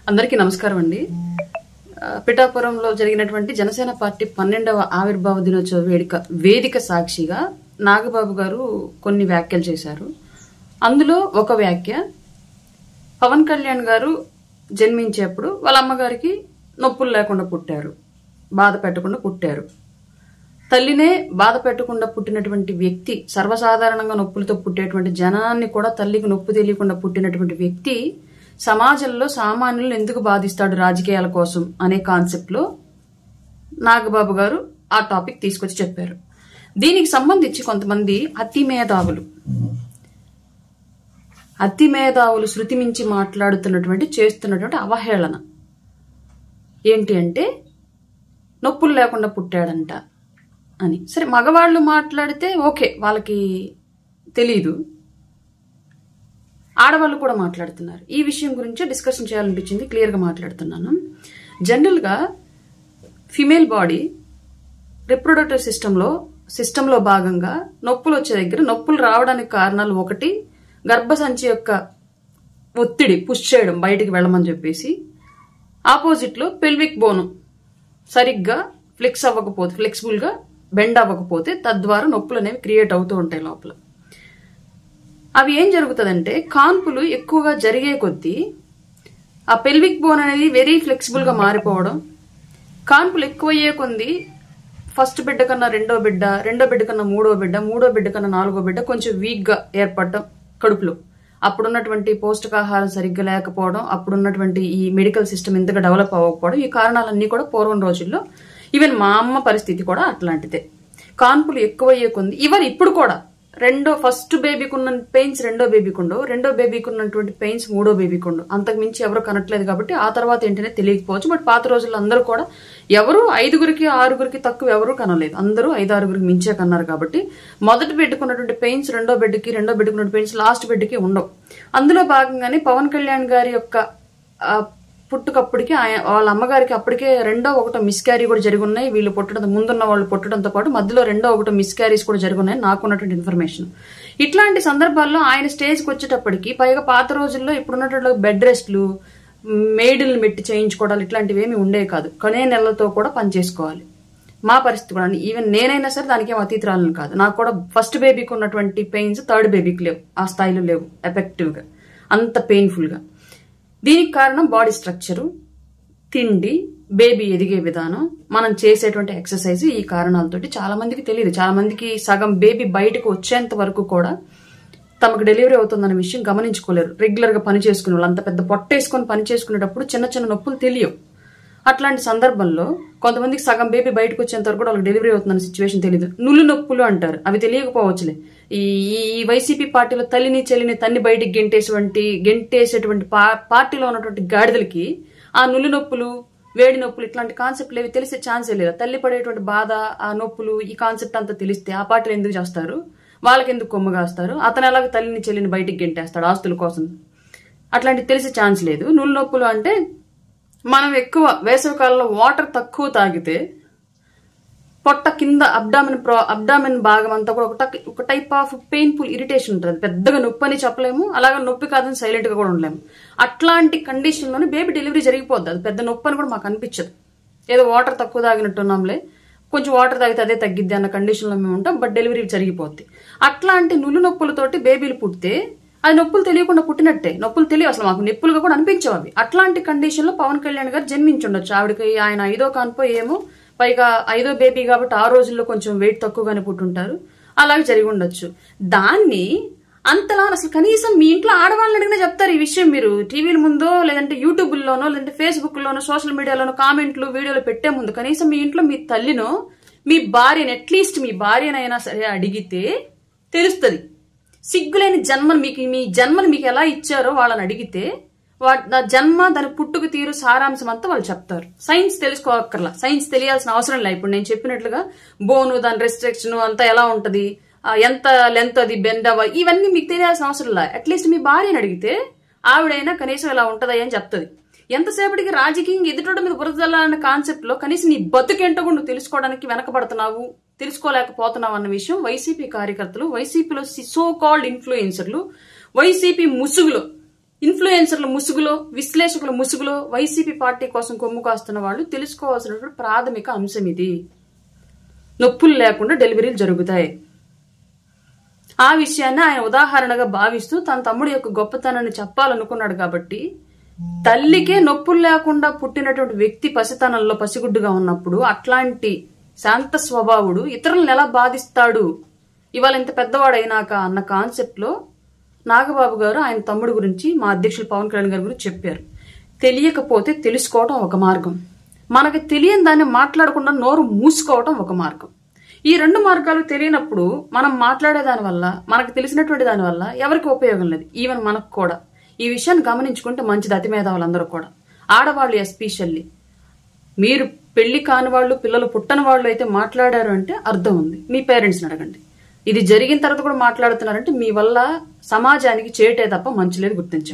అందరికీ నమస్కారం అండి. పిఠాపురంలో జరిగినటువంటి జనసేన పార్టీ 12వ ఆవిర్భావ దినోత్సవ వేదిక సాక్షిగా నాగబాబు గారు కొన్ని వ్యాఖ్యలు చేశారు. అందులో ఒక వ్యాఖ్య, పవన్ కళ్యాణ్ గారు జన్మించేప్పుడు వాళ్ళ అమ్మగారికి నొప్పులు లేకుండా పుట్టారు, బాధ పెట్టకుండా పుట్టారు. తల్లినే బాధ పెట్టకుండా పుట్టినటువంటి వ్యక్తి, సర్వసాధారణంగా నొప్పులతో పుట్టేటువంటి జనాన్ని కూడా తల్లికి నొప్పి తెలియకుండా పుట్టినటువంటి వ్యక్తి సమాజంలో సామాన్యులను ఎందుకు బాధిస్తాడు రాజకీయాల కోసం అనే కాన్సెప్ట్ లో నాగబాబు గారు ఆ టాపిక్ తీసుకొచ్చి చెప్పారు. దీనికి సంబంధించి కొంతమంది అతి మేధావులు శృతి మించి చేస్తున్నటువంటి అవహేళన ఏంటి అంటే నొప్పులు లేకుండా పుట్టాడంట అని. సరే, మగవాళ్ళు మాట్లాడితే ఓకే, వాళ్ళకి తెలీదు, ఆడవాళ్ళు కూడా మాట్లాడుతున్నారు. ఈ విషయం గురించి డిస్కషన్ చేయాలనిపించింది, క్లియర్గా మాట్లాడుతున్నాను. జనరల్గా ఫిమేల్ బాడీ రిప్రొడక్టివ్ సిస్టంలో భాగంగా నొప్పులు వచ్చే దగ్గర నొప్పులు రావడానికి కారణాలు, ఒకటి గర్భసంచి యొక్క ఒత్తిడి పుష్ చేయడం, బయటికి వెళ్ళమని చెప్పేసి, ఆపోజిట్ లో పెల్విక్ బోను సరిగ్గా ఫ్లెక్సిబుల్ గా బెండ్ అవ్వకపోతే తద్వారా నొప్పులు అనేవి క్రియేట్ అవుతూ ఉంటాయి లోపల. అవి ఏం జరుగుతుందంటే, కాన్పులు ఎక్కువగా జరిగే కొద్దీ ఆ పెల్విక్ బోన్ అనేది వెరీ ఫ్లెక్సిబుల్ గా మారిపోవడం, కాన్పులు ఎక్కువయ్యే కొద్దీ ఫస్ట్ బిడ్డ కన్నా రెండో బిడ్డ కన్నా మూడో బిడ్డ కన్నా నాలుగో బిడ్డ కొంచెం వీక్ గా ఏర్పడటం కడుపులో. అప్పుడున్నటువంటి పౌష్టికాహారం సరిగ్గా లేకపోవడం, అప్పుడున్నటువంటి ఈ మెడికల్ సిస్టమ్ ఇంతగా డెవలప్ అవ్వకపోవడం, ఈ కారణాలన్నీ కూడా పూర్వం రోజుల్లో, ఈవెన్ మా అమ్మ పరిస్థితి కూడా అట్లాంటిదే. కాన్పులు ఎక్కువయ్యే కొద్ది, ఇప్పుడు కూడా ఫస్ట్ బేబీకి ఉన్న పెయిన్స్ రెండో బేబీకి ఉండవు, రెండో బేబీకి ఉన్నటువంటి పెయిన్స్ మూడో బేబీకి ఉండవు. అంతకు మించి ఎవరు కనట్లేదు కాబట్టి ఆ తర్వాత ఏంటనే తెలియకపోవచ్చు. బట్ పాత రోజుల్లో అందరూ కూడా ఎవరు 5గురికి 6గురికి తక్కువ ఎవరు కనలేదు, అందరూ 5-6గురికి మించే కన్నారు. కాబట్టి మొదటి బిడ్డకున్నటువంటి పెయిన్స్ రెండో బిడ్డకి ఉన్న పెయిన్స్ లాస్ట్ బిడ్డకి ఉండవు. అందులో భాగంగానే పవన్ కళ్యాణ్ గారి యొక్క పుట్టుకప్పటికి వాళ్ళ అమ్మగారికి అప్పటికే ఒకటో మిస్క్యారీ కూడా జరిగి ఉన్నాయి. వీళ్ళు పుట్టడం, ముందున్న వాళ్ళు పుట్టడంతో పాటు మధ్యలో ఒకటో మిస్క్యారీస్ కూడా జరుగున్నాయి, నాకున్నటువంటి ఇన్ఫర్మేషన్. ఇట్లాంటి సందర్భాల్లో ఆయన స్టేజ్కి వచ్చేటప్పటికి, పైగా పాత రోజుల్లో ఇప్పుడున్నటువంటి బెడ్ రెస్ట్లు, మెయిడ్లను పెట్టి చేయించుకోవడాలు ఇట్లాంటివి ఏమి ఉండేవి కాదు. కొనే నెలలతో కూడా పనిచేసుకోవాలి. మా పరిస్థితి కూడా, ఈవెన్ నేనైనా సరే దానికి ఏం అతీతురాలను కాదు. నాకు కూడా ఫస్ట్ బేబీకి ఉన్నటువంటి పెయిన్స్ థర్డ్ బేబీకి లేవు, ఆ స్థాయిలో లేవు ఎఫెక్టివ్ గా, అంత పెయిన్ఫుల్ గా. దీనికి కారణం బాడీ స్ట్రక్చరు, తిండి, బేబీ ఎదిగే విధానం, మనం చేసేటువంటి ఎక్సర్సైజ్. ఈ కారణాలతోటి చాలా మందికి తెలియదు. చాలా మందికి సగం బేబీ బయటకు వచ్చేంత వరకు కూడా తమకు డెలివరీ అవుతుందన్న విషయం గమనించుకోలేరు. రెగ్యులర్ గా పని చేసుకునే వాళ్ళు, అంత పెద్ద పొట్టేసుకొని పని చేసుకునేటప్పుడు చిన్న నొప్పులు తెలియవు. అట్లాంటి సందర్భంలో కొంతమందికి సగం బేబీ బయటకు వచ్చేంత వరకు వాళ్ళకి డెలివరీ అవుతుందన్న సిచ్యువేషన్ తెలియదు. నుళ్ళు నొప్పులు అంటారు, అవి తెలియకపోవచ్చులే. ఈ వైసీపీ పార్టీలో తల్లిని చెల్లిని తన్ని బయటికి గెంటేసేటువంటి పార్టీలో ఉన్నటువంటి గాడిదలకి ఆ నుళ్ళు నొప్పులు, వేడి నొప్పులు ఇట్లాంటి కాన్సెప్ట్లు ఏవి తెలిసే ఛాన్సే లేదు. తల్లి పడేటువంటి బాధ, ఆ నొప్పులు, ఈ కాన్సెప్ట్ అంతా తెలిస్తే ఆ పార్టీలు ఎందుకు చేస్తారు, వాళ్ళకి ఎందుకు కొమ్మగాస్తారు? అతను ఎలాగ తల్లిని చెల్లిని బయటికి గెంటేస్తాడు ఆస్తుల కోసం? అట్లాంటి తెలిసే ఛాన్స్ లేదు. నుళ్ళు నొప్పులు అంటే, మనం ఎక్కువ వేసవికాలంలో వాటర్ తక్కువ తాగితే పొట్ట కింద అబ్డామిన్ భాగం అంతా కూడా ఒక టైప్ ఆఫ్ పెయిన్ఫుల్ ఇరిటేషన్ ఉంటుంది. పెద్దగా నొప్పి అని చెప్పలేము, అలాగే నొప్పి కాదని సైలెంట్ గా కూడా ఉండలేము. అట్లాంటి కండిషన్ లోనే బేబీ డెలివరీ జరిగిపోద్ది. అది పెద్ద నొప్పి అని కూడా మాకు అనిపించదు. ఏదో వాటర్ తక్కువ తాగినట్టున్నాంలే, కొంచెం వాటర్ తాగితే అదే తగ్గిద్ది అన్న కండిషన్ లో మేము ఉంటాం, బట్ డెలివరీ జరిగిపోద్ది. అట్లాంటి నుళ్ళు నొప్పులతోటి బేబీలు పుడితే అది నొప్పులు తెలియకుండా పుట్టినట్టే. నొప్పులు తెలియవు, అసలు మాకు నొప్పులుగా కూడా అనిపించవు అవి. అట్లాంటి కండిషన్ లో పవన్ కళ్యాణ్ గారు జన్మించుండొచ్చు. ఆవిడకి ఆయన 5వ కాన్పో ఏమో, పైగా 5వ బేబీ కాబట్టి ఆ రోజుల్లో కొంచెం వెయిట్ తక్కువగానే పుట్టుంటారు, అలాగే జరిగి ఉండొచ్చు. దాన్ని అంతలా అసలు కనీసం మీ ఇంట్లో ఆడవాళ్ళని అడిగినా చెప్తారు ఈ విషయం. మీరు టీవీల ముందో, లేదంటే యూట్యూబ్లోనో, లేదంటే ఫేస్బుక్ లోనో, సోషల్ మీడియాలోనో కామెంట్లు, వీడియోలు పెట్టే ముందు కనీసం మీ ఇంట్లో మీ తల్లినో, మీ భార్యని, అట్లీస్ట్ మీ భార్యనైనా సరే అడిగితే తెలుస్తుంది. సిగ్గులేని మీ జన్మని మీకు ఎలా ఇచ్చారో వాళ్ళని అడిగితే, జన్మ, దాని పుట్టుకు తీరు, సారాంశం అంతా వాళ్ళు చెప్తారు. సైన్స్ తెలుసుకోవక్కర్లా, సైన్స్ తెలియాల్సిన అవసరం లేదు. ఇప్పుడు నేను చెప్పినట్లుగా బోను, దాని రెస్ట్రిక్షన్ అంతా ఎలా ఉంటది, ఎంత లెంత్ అది బెండ్ అవ్వాలి, ఇవన్నీ మీకు తెలియాల్సిన అవసరం లేదు. అట్లీస్ట్ మీ భార్యని అడిగితే ఆవిడైనా కనీసం ఇలా ఉంటదా అని చెప్తుంది. ఎంతసేపటికి రాజకీయంగా ఎదుటోడి మీద బురదలన్న కాన్సెప్ట్ లో కనీసం నీ బతుకేంటో నువ్వు తెలుసుకోవడానికి వెనకబడుతున్నావు, తెలుసుకోలేకపోతున్నావు అన్న విషయం వైసీపీ కార్యకర్తలు, వైసీపీలో సో కాల్డ్ ఇన్ఫ్లుయెన్సర్లు, వైసీపీ ముసుగులో ఇన్ఫ్లుయెన్సర్ల ముసుగులో, విశ్లేషకుల ముసుగులో వైసీపీ పార్టీ కోసం కొమ్ము కాస్తున్న వాళ్ళు తెలుసుకోవాల్సినటువంటి ప్రాథమిక అంశం ఇది. నొప్పులు లేకుండా డెలివరీలు జరుగుతాయి. ఆ విషయాన్ని ఆయన ఉదాహరణగా భావిస్తూ తన తమ్ముడి యొక్క గొప్పతనాన్ని చెప్పాలనుకున్నాడు కాబట్టి, తల్లికే నొప్పులు లేకుండా పుట్టినటువంటి వ్యక్తి పసితనంలో పసిగుడ్డుగా ఉన్నప్పుడు అట్లాంటి శాంత స్వభావుడు ఇతరులను ఎలా బాధిస్తాడు ఇవాళ ఇంత పెద్దవాడైనాక అన్న కాన్సెప్ట్ లో నాగబాబు గారు ఆయన తమ్ముడు గురించి మా అధ్యక్షులు పవన్ కళ్యాణ్ గారి గురించి చెప్పారు. తెలియకపోతే తెలుసుకోవటం ఒక మార్గం, మనకు తెలియని దాన్ని మాట్లాడకుండా నోరు మూసుకోవటం ఒక మార్గం. ఈ రెండు మార్గాలు తెలియనప్పుడు మనం మాట్లాడే దాని వల్ల, మనకు తెలిసినటువంటి దాని వల్ల ఎవరికి ఉపయోగం లేదు, ఈవెన్ మనకు కూడా. ఈ విషయాన్ని గమనించుకుంటే మంచిది అతి మేధావులందరూ కూడా, ఆడవాళ్ళు ఎస్పెషల్లీ. మీరు పెళ్లి కాని వాళ్ళు, పిల్లలు పుట్టని వాళ్ళు అయితే మాట్లాడారు అంటే అర్థం ఉంది. మీ పేరెంట్స్ని అడగండి. ఇది జరిగిన తర్వాత కూడా మాట్లాడుతున్నారంటే మీ వల్ల సమాజానికి చేటే తప్ప మంచి లేదు, గుర్తించండి.